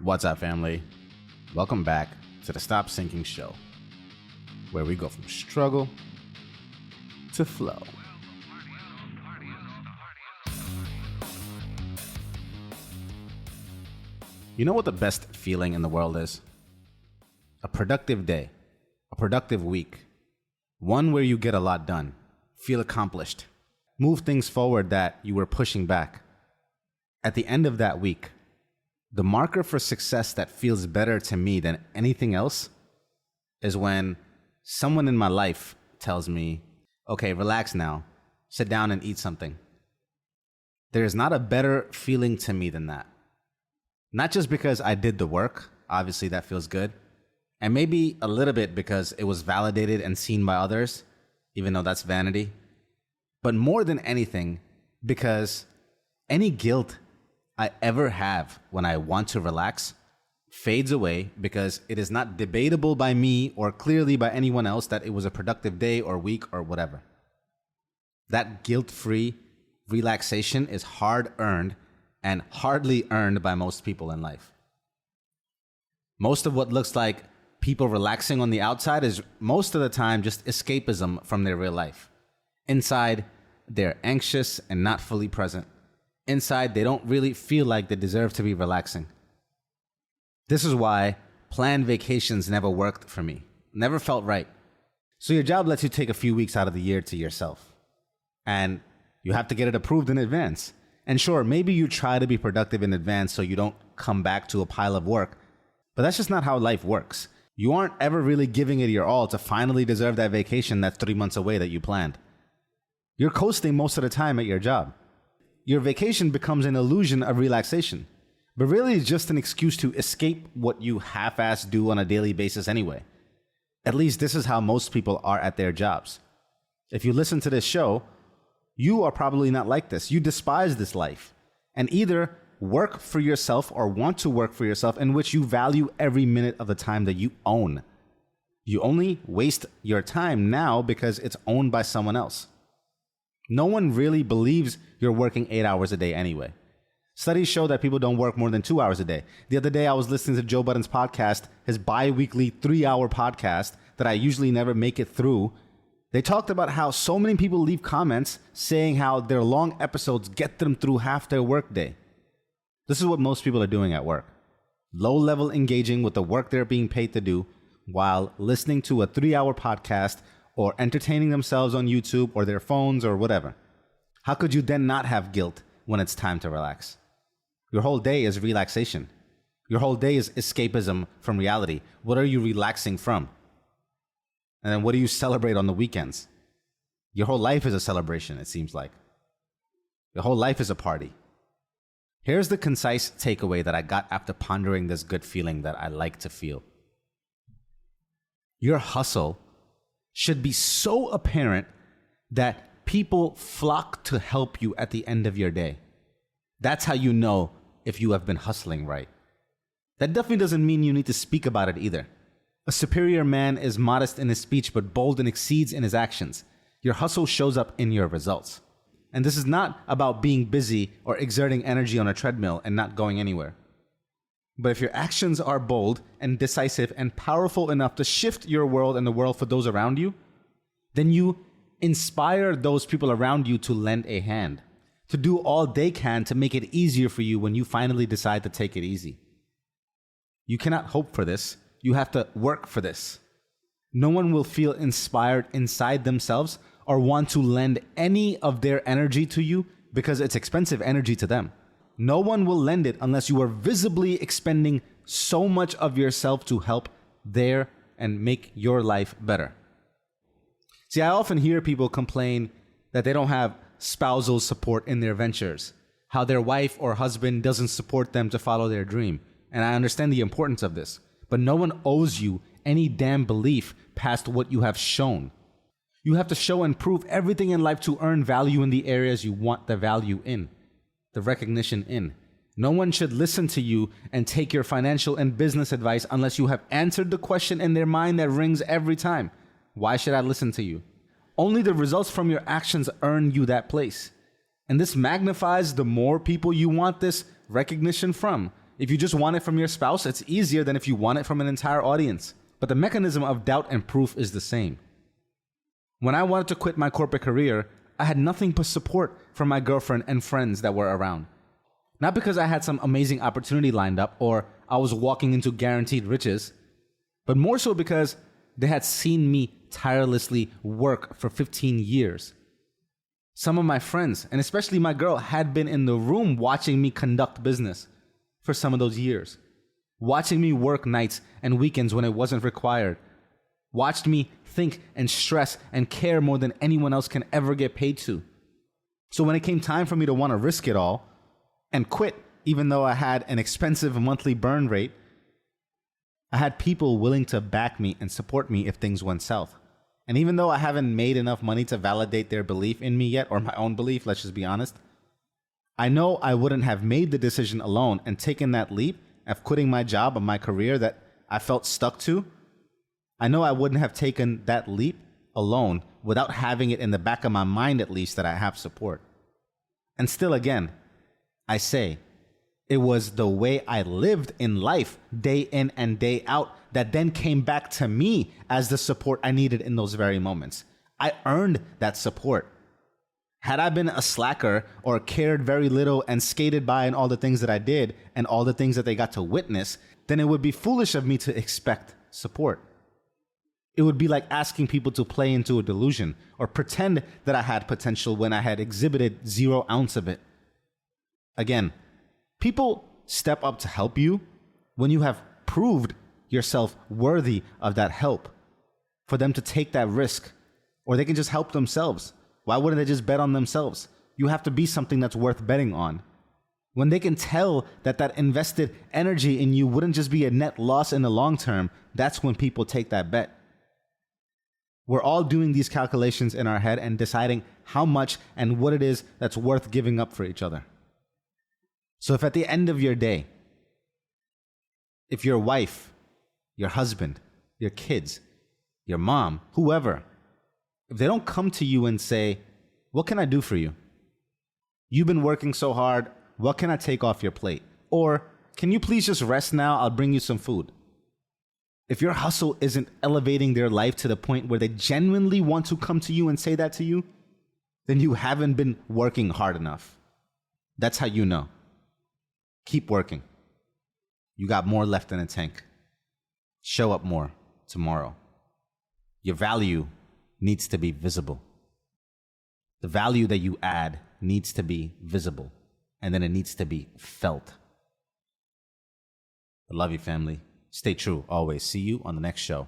What's up, family? Welcome back to the Stop Sinking Show, where we go from struggle to flow. You know what the best feeling in the world is? A productive day, a productive week, one where you get a lot done, feel accomplished, move things forward that you were pushing back. At the end of that week, the marker for success that feels better to me than anything else is when someone in my life tells me, okay, relax now, sit down and eat something. There is not a better feeling to me than that. Not just because I did the work, obviously that feels good, and maybe a little bit because it was validated and seen by others, even though that's vanity, but more than anything, because any guilt I ever have when I want to relax fades away because it is not debatable by me or clearly by anyone else that it was a productive day or week or whatever. That guilt-free relaxation is hard-earned and hardly earned by most people in life. Most of what looks like people relaxing on the outside is most of the time just escapism from their real life. Inside, they're anxious and not fully present. Inside, they don't really feel like they deserve to be relaxing. This is why planned vacations never worked for me. Never felt right. So your job lets you take a few weeks out of the year to yourself. And you have to get it approved in advance. And sure, maybe you try to be productive in advance so you don't come back to a pile of work. But that's just not how life works. You aren't ever really giving it your all to finally deserve that vacation that's 3 months away that you planned. You're coasting most of the time at your job. Your vacation becomes an illusion of relaxation, but really it's just an excuse to escape what you half-ass do on a daily basis anyway. At least this is how most people are at their jobs. If you listen to this show, you are probably not like this. You despise this life and either work for yourself or want to work for yourself in which you value every minute of the time that you own. You only waste your time now because it's owned by someone else. No one really believes you're working 8 hours a day anyway. Studies show that people don't work more than 2 hours a day. The other day, I was listening to Joe Budden's podcast, his bi-weekly 3-hour podcast that I usually never make it through. They talked about how so many people leave comments saying how their long episodes get them through half their workday. This is what most people are doing at work. Low-level engaging with the work they're being paid to do while listening to a 3-hour podcast or entertaining themselves on YouTube or their phones or whatever. How could you then not have guilt when it's time to relax? Your whole day is relaxation. Your whole day is escapism from reality. What are you relaxing from? And then what do you celebrate on the weekends? Your whole life is a celebration, it seems like. Your whole life is a party. Here's the concise takeaway that I got after pondering this good feeling that I like to feel. Your hustle should be so apparent that people flock to help you at the end of your day. That's how you know if you have been hustling right. That definitely doesn't mean you need to speak about it either. A superior man is modest in his speech but bold and exceeds in his actions. Your hustle shows up in your results. And this is not about being busy or exerting energy on a treadmill and not going anywhere. But if your actions are bold and decisive and powerful enough to shift your world and the world for those around you, then you inspire those people around you to lend a hand, to do all they can to make it easier for you when you finally decide to take it easy. You cannot hope for this. You have to work for this. No one will feel inspired inside themselves or want to lend any of their energy to you because it's expensive energy to them. No one will lend it unless you are visibly expending so much of yourself to help their and make your life better. See, I often hear people complain that they don't have spousal support in their ventures, how their wife or husband doesn't support them to follow their dream. And I understand the importance of this, but no one owes you any damn belief past what you have shown. You have to show and prove everything in life to earn value in the areas you want the value in. The recognition in. No one should listen to you and take your financial and business advice unless you have answered the question in their mind that rings every time. Why should I listen to you? Only the results from your actions earn you that place. And this magnifies the more people you want this recognition from. If you just want it from your spouse, it's easier than if you want it from an entire audience. But the mechanism of doubt and proof is the same. When I wanted to quit my corporate career, I had nothing but support from my girlfriend and friends that were around. Not because I had some amazing opportunity lined up or I was walking into guaranteed riches, but more so because they had seen me tirelessly work for 15 years. Some of my friends, and especially my girl, had been in the room watching me conduct business for some of those years. Watching me work nights and weekends when it wasn't required. Watched me think and stress and care more than anyone else can ever get paid to. So when it came time for me to want to risk it all and quit, even though I had an expensive monthly burn rate, I had people willing to back me and support me if things went south. And even though I haven't made enough money to validate their belief in me yet, or my own belief, let's just be honest, I know I wouldn't have made the decision alone and taken that leap of quitting my job and my career that I felt stuck to. I know I wouldn't have taken that leap alone without having it in the back of my mind at least that I have support. And still again, I say, it was the way I lived in life day in and day out that then came back to me as the support I needed in those very moments. I earned that support. Had I been a slacker or cared very little and skated by in all the things that I did and all the things that they got to witness, then it would be foolish of me to expect support. It would be like asking people to play into a delusion or pretend that I had potential when I had exhibited 0 ounce of it. Again, people step up to help you when you have proved yourself worthy of that help, for them to take that risk, or they can just help themselves. Why wouldn't they just bet on themselves? You have to be something that's worth betting on. When they can tell that that invested energy in you wouldn't just be a net loss in the long term, that's when people take that bet. We're all doing these calculations in our head and deciding how much and what it is that's worth giving up for each other. So if at the end of your day, if your wife, your husband, your kids, your mom, whoever, if they don't come to you and say, what can I do for you? You've been working so hard, what can I take off your plate? Or, can you please just rest now? I'll bring you some food. If your hustle isn't elevating their life to the point where they genuinely want to come to you and say that to you, then you haven't been working hard enough. That's how you know. Keep working. You got more left in the tank. Show up more tomorrow. Your value needs to be visible. The value that you add needs to be visible, and then it needs to be felt. I love you, family. Stay true always. See you on the next show.